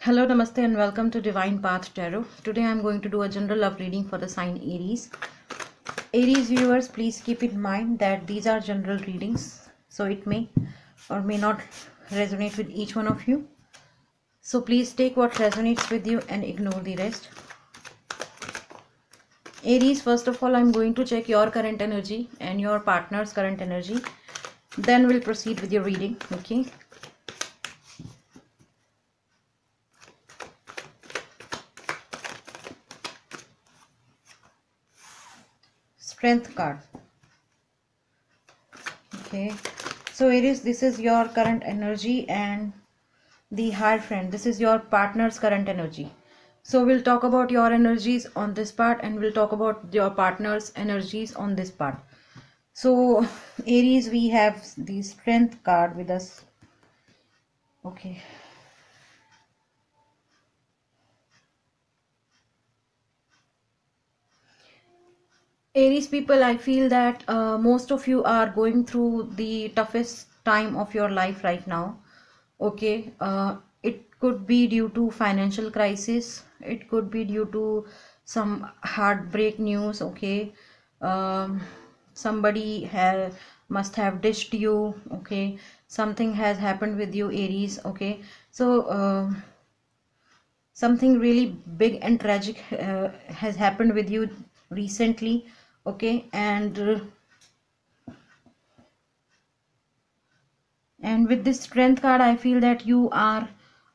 Hello, namaste, and welcome to Divine Path Tarot. Today I'm going to do a general love reading for the sign Aries. Aries viewers, please keep in mind that these are general readings, so it may or may not resonate with each one of you. So please take what resonates with you and ignore the rest. Aries, first of all, I'm going to check your current energy and your partner's current energy. Then we'll proceed with your reading, okay? Strength card. Okay, so Aries, this is your current energy, and the Hierophant, this is your partner's current energy. So we'll talk about your energies on this part, and we'll talk about your partner's energies on this part. So Aries, we have the Strength card with us. Okay, Aries people, I feel that most of you are going through the toughest time of your life right now. Okay, it could be due to financial crisis, it could be due to some heartbreak news. Okay, somebody must have dished you. Okay, something has happened with you, Aries. Okay, so something really big and tragic has happened with you recently. Okay, and with this Strength card, I feel that you are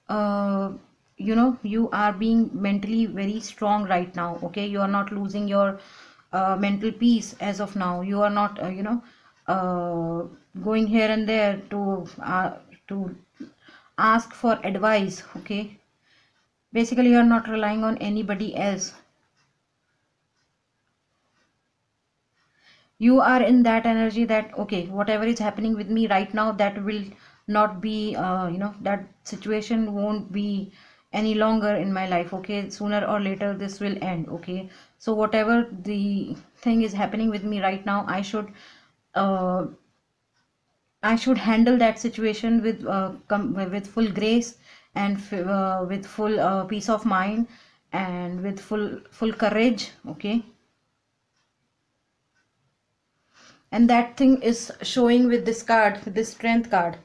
uh, you are being mentally very strong right now. Okay, you are not losing your mental peace as of now. You are not uh, going here and there to ask for advice. Okay, basically you are not relying on anybody else. You are in that energy that okay, whatever is happening with me right now, that will not be that situation won't be any longer in my life. Okay, sooner or later this will end. Okay, so whatever the thing is happening with me right now, uh, I should handle that situation with with full grace, and with full peace of mind, and with full courage. Okay, and that thing is showing with this card, with this Strength card.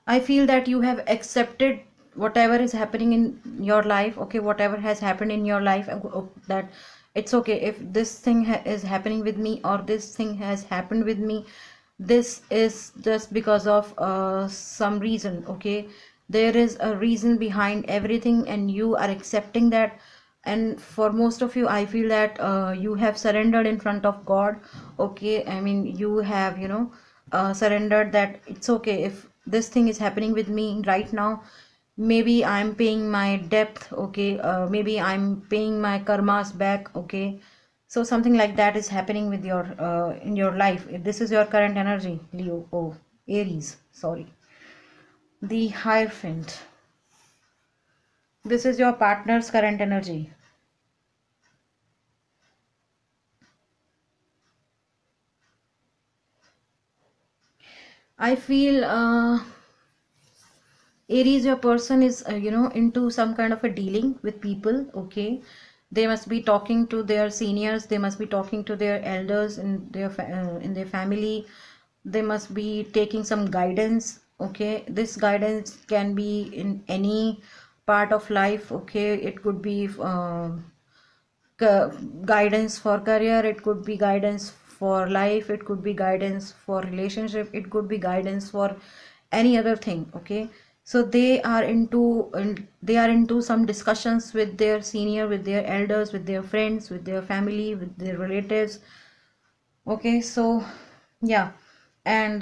I feel that you have accepted whatever is happening in your life. Okay, whatever has happened in your life, that it's okay if this thing is happening with me, or this thing has happened with me. This is just because of some reason. Okay, there is a reason behind everything, and you are accepting that. And for most of you, I feel that you have surrendered in front of God. Okay, I mean, you have surrendered that it's okay if this thing is happening with me right now. Maybe I'm paying my debt. Okay, maybe I'm paying my karmas back. Okay, so something like that is happening with your in your life. If this is your current energy, Leo, oh, Aries, sorry. The Hierophant, this is your partner's current energy. I feel Aries, your person is into some kind of a dealing with people. Okay, they must be talking to their seniors, they must be talking to their elders in their family. They must be taking some guidance. Okay, this guidance can be in any part of life. Okay, it could be guidance for career, it could be guidance for life, it could be guidance for relationship, it could be guidance for any other thing. Okay, so they are into some discussions with their senior, with their elders, with their friends, with their family, with their relatives. Okay, so yeah, and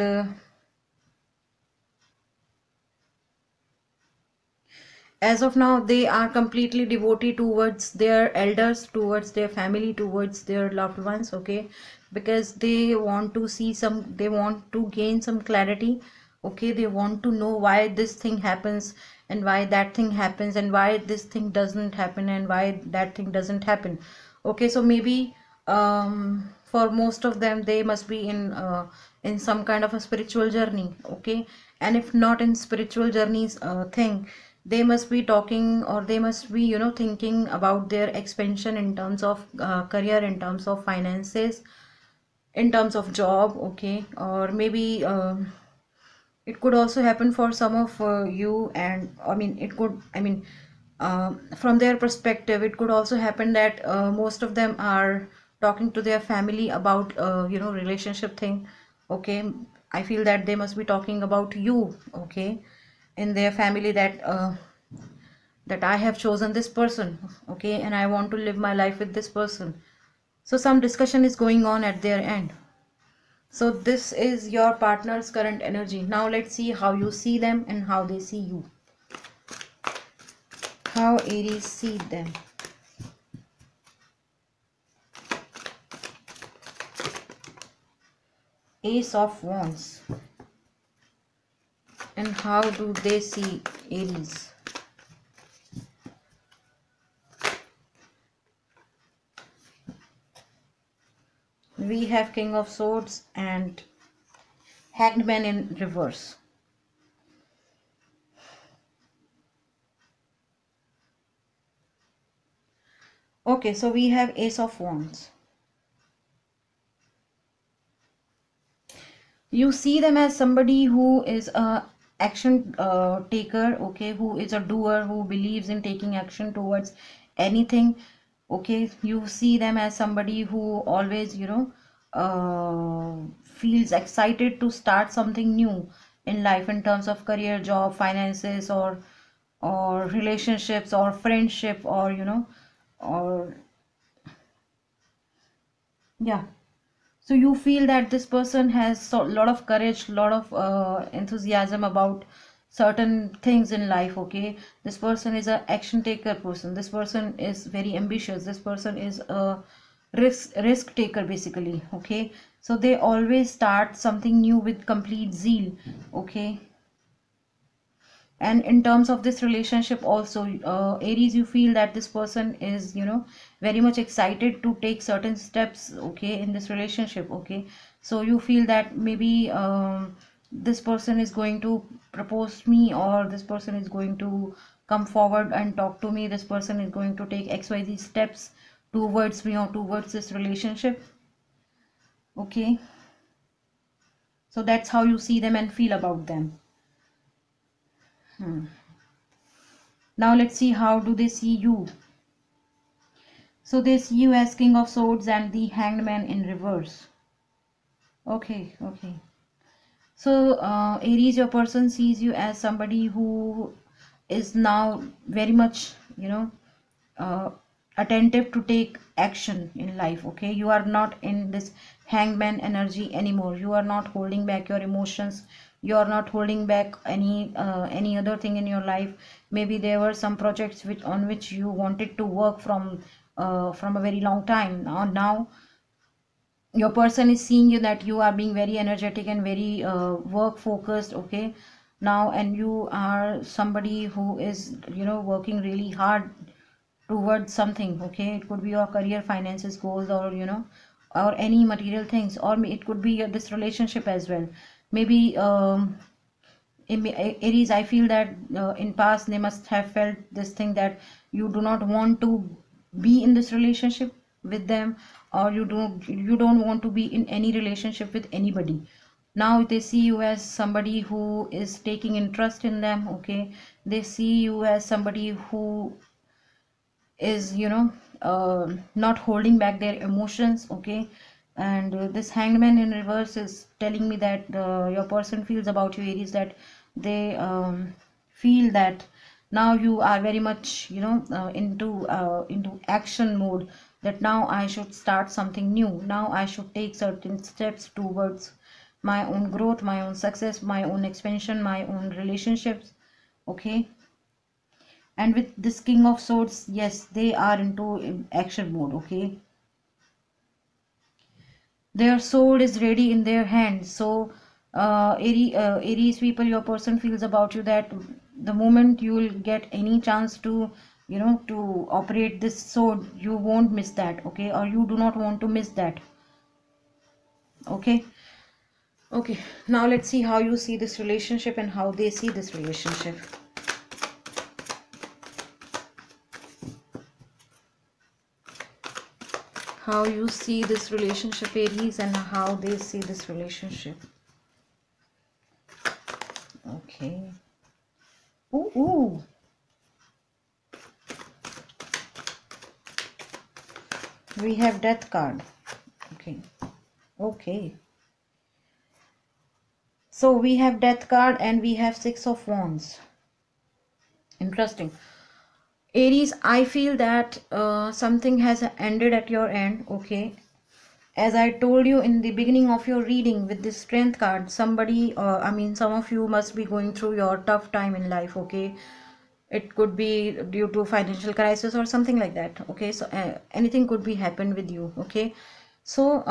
as of now they are completely devoted towards their elders, towards their family, towards their loved ones. Okay, because they want to see some, they want to gain some clarity. Okay, they want to know why this thing happens, and why that thing happens, and why this thing doesn't happen, and why that thing doesn't happen. Okay, so maybe for most of them they must be in some kind of a spiritual journey. Okay, and if not in spiritual journeys thing, they must be talking, or they must be, you know, thinking about their expansion in terms of career, in terms of finances, in terms of job. Okay, or maybe it could also happen for some of you, and I mean it could, I mean from their perspective it could also happen that most of them are talking to their family about you know, relationship thing. Okay, I feel that they must be talking about you, okay, in their family, that I have chosen this person, okay, and I want to live my life with this person. So some discussion is going on at their end. So this is your partner's current energy. Now let's see how you see them and how they see you. How Aries see them. Ace of Wands. And how do they see Aries? We have King of Swords and Hanged Man in reverse. Okay, so we have Ace of Wands. You see them as somebody who is a action taker, okay, who is a doer, who believes in taking action towards anything. Okay, you see them as somebody who always, you know, feels excited to start something new in life, in terms of career, job, finances, or relationships, or friendship, or you know, or yeah. So you feel that this person has a lot of courage, lot of enthusiasm about certain things in life. Okay, this person is a action taker person, this person is very ambitious, this person is a risk taker basically. Okay, so they always start something new with complete zeal. Okay, and in terms of this relationship also, Aries, you feel that this person is, you know, very much excited to take certain steps, okay, in this relationship. Okay, so you feel that maybe this person is going to propose me, or this person is going to come forward and talk to me, this person is going to take XYZ steps towards me, or towards this relationship. Okay, so that's how you see them and feel about them. Now let's see how do they see you. So they see you as King of Swords and the Hanged Man in reverse. Okay, okay. So Aries, your person sees you as somebody who is now very much, you know, uh, attentive to take action in life. Okay, you are not in this hangman energy anymore. You are not holding back your emotions, you are not holding back any other thing in your life. Maybe there were some projects which you wanted to work from a very long time. Now your person is seeing you that you are being very energetic and very work focused. Okay, now, and you are somebody who is, you know, working really hard towards something. Okay, it could be your career, finances, goals, or you know, or any material things, or it could be this relationship as well. Maybe Aries, I feel that in past they must have felt this thing, that you do not want to be in this relationship with them, or you don't want to be in any relationship with anybody. Now they see you as somebody who is taking interest in them. Okay, they see you as somebody who is, you know, not holding back their emotions. Okay, and this hangman in reverse is telling me that your person feels about you, Aries, that they feel that now you are very much, you know, into action mode, that now I should start something new, now I should take certain steps towards my own growth, my own success, my own expansion, my own relationships. Okay, and with this King of Swords, yes, they are into action mode. Okay, their sword is ready in their hand. So Aries people, your person feels about you that the moment you will get any chance to you know, to operate this, so you won't miss that, okay, or you do not want to miss that. Okay. Okay, now let's see how you see this relationship and how they see this relationship. How you see this relationship, Aries, and how they see this relationship. Okay. Ooh, ooh. We have Death card. Okay. Okay. So we have Death card and we have Six of Wands. Interesting. Aries, I feel that something has ended at your end, okay? As I told you in the beginning of your reading with this Strength card, somebody, I mean, some of you must be going through your tough time in life, okay? It could be due to financial crisis or something like that, okay? So anything could be happened with you, okay? So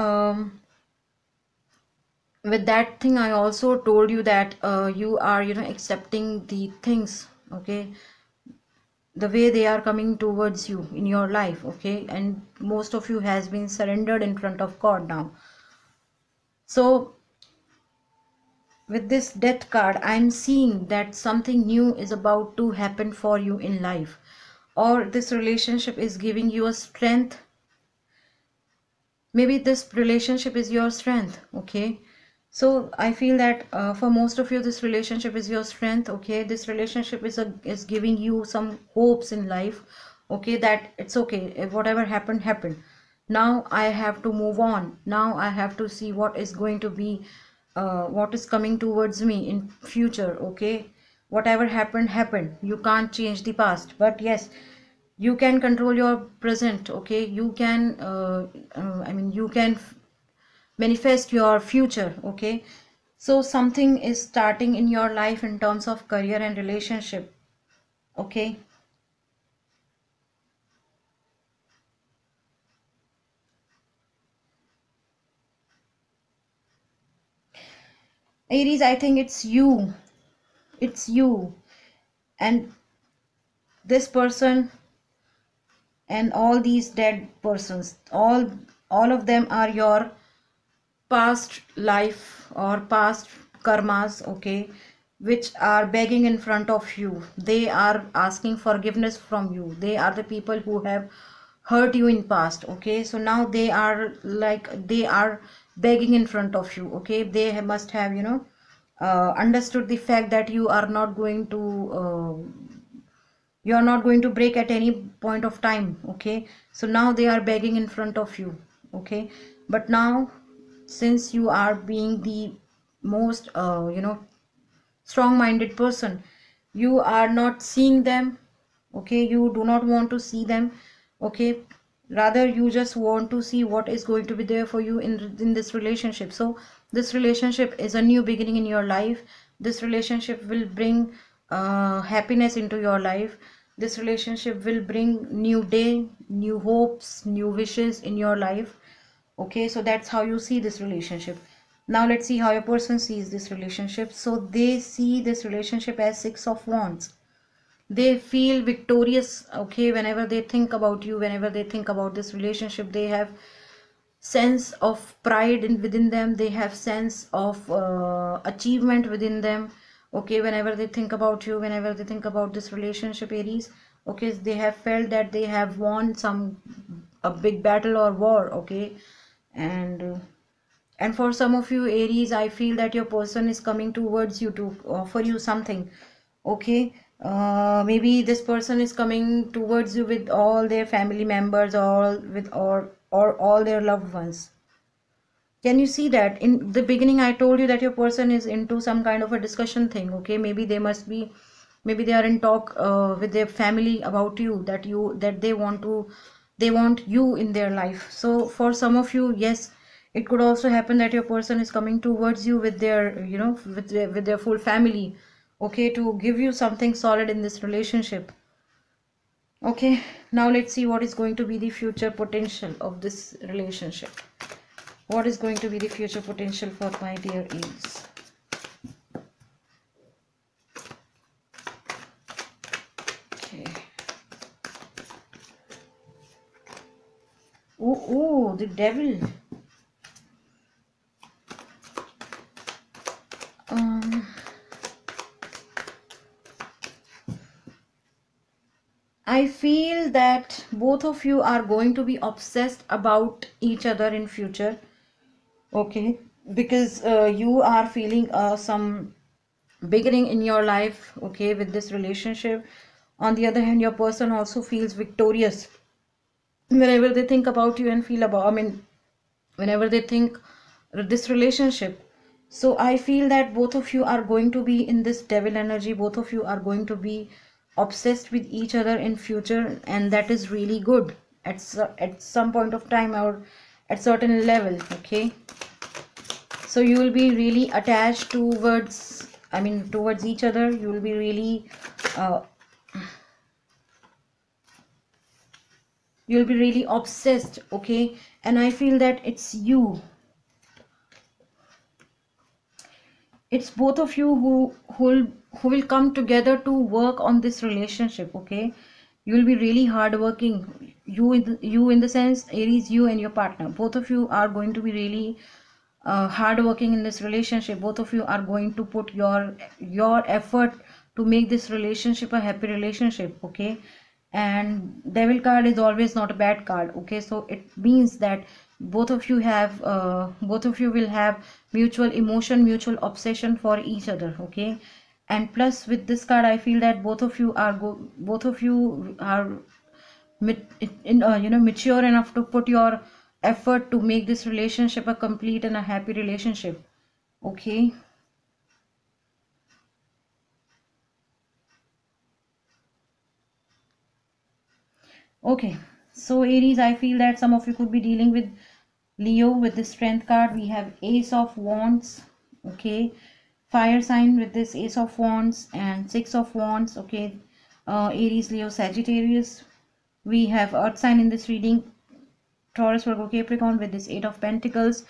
with that thing, I also told you that you are, you know, accepting the things, okay, the way they are coming towards you in your life, okay, and most of you has been surrendered in front of God now. So with this Death card, I'm seeing that something new is about to happen for you in life, or this relationship is giving you a strength. Maybe this relationship is your strength, okay? So I feel that for most of you this relationship is your strength, okay? This relationship is giving you some hopes in life, okay, that it's okay, if whatever happened happened. Now I have to move on. Now I have to see what is going to be, what is coming towards me in future, okay? Whatever happened happened. You can't change the past, but yes, you can control your present, okay? You can I mean, you can manifest your future, okay? So something is starting in your life in terms of career and relationship, okay? Aries, I think it's you and this person and all these dead persons, all of them are your past life or past karmas, okay, which are begging in front of you. They are asking forgiveness from you. They are the people who have hurt you in past, okay? So now they are like, they are begging in front of you, okay? They must have, you know, understood the fact that you are not going to break at any point of time, okay? So now they are begging in front of you, okay? But now, since you are being the most you know, strong minded person, you are not seeing them, okay? You do not want to see them, okay? Rather you just want to see what is going to be there for you in this relationship. So this relationship is a new beginning in your life. This relationship will bring happiness into your life. This relationship will bring new day, new hopes, new wishes in your life, okay? So that's how you see this relationship. Now let's see how a person sees this relationship. So they see this relationship as Six of Wands. They feel victorious, okay? Whenever they think about you, whenever they think about this relationship, they have sense of pride within them. They have sense of achievement within them, okay? Whenever they think about you, whenever they think about this relationship, Aries, okay, they have felt that they have won a big battle or war, okay? And for some of you, Aries, I feel that your person is coming towards you to offer you something, okay? Maybe this person is coming towards you with all their family members, or all their loved ones. Can you see that? In the beginning I told you that your person is into some kind of a discussion thing, okay? Maybe they are in talk with their family about you, that they want you in their life. So for some of you, yes, it could also happen that your person is coming towards you with their, you know, with their full family, okay, to give you something solid in this relationship. Okay, now let's see what is going to be the future potential of this relationship. What is going to be the future potential for my dear Aries? Okay. Oh, the devil. um I feel that both of you are going to be obsessed about each other in future. Okay, because you are feeling some beginning in your life, okay, with this relationship. On the other hand, your person also feels victorious whenever they think about you and feel about, I mean, whenever they think this relationship. So I feel that both of you are going to be in this devil energy, both of you are going to be obsessed with each other in future, and that is really good at some point of time or at certain level. Okay, so you will be really attached towards, I mean, towards each other. You will be really uh, you'll be really obsessed. Okay, and I feel that it's both of you who will come together to work on this relationship. Okay, you will be really hardworking. You in the sense, Aries, you and your partner, both of you are going to be really hardworking in this relationship. Both of you are going to put your effort to make this relationship a happy relationship. Okay, and devil card is always not a bad card. Okay, so it means that both of you will have mutual emotion, mutual obsession for each other. Okay, and plus with this card I feel that both of you are mature enough to put your effort to make this relationship a complete and a happy relationship. Okay, okay, so Aries, I feel that some of you could be dealing with Leo with the strength card. We have Ace of Wands. Okay, fire sign with this Ace of Wands and Six of Wands. Okay, Aries, Leo, Sagittarius. We have earth sign in this reading, Taurus, Virgo, Capricorn with this Eight of Pentacles.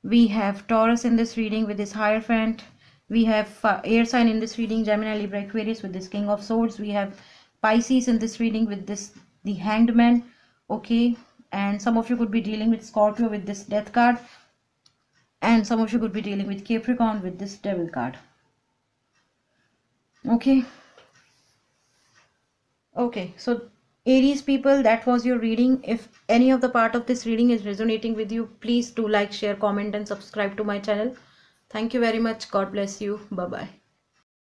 We have Taurus in this reading with this Hierophant. We have air sign in this reading, Gemini, Libra, Aquarius with this King of Swords. We have Pisces in this reading with this the Hanged Man. Okay, and some of you could be dealing with Scorpio with this Death card, and some of you could be dealing with Capricorn with this Devil card. Okay, okay, so Aries people, that was your reading. If any of the part of this reading is resonating with you, please do like, share, comment and subscribe to my channel. Thank you very much. God bless you. Bye bye.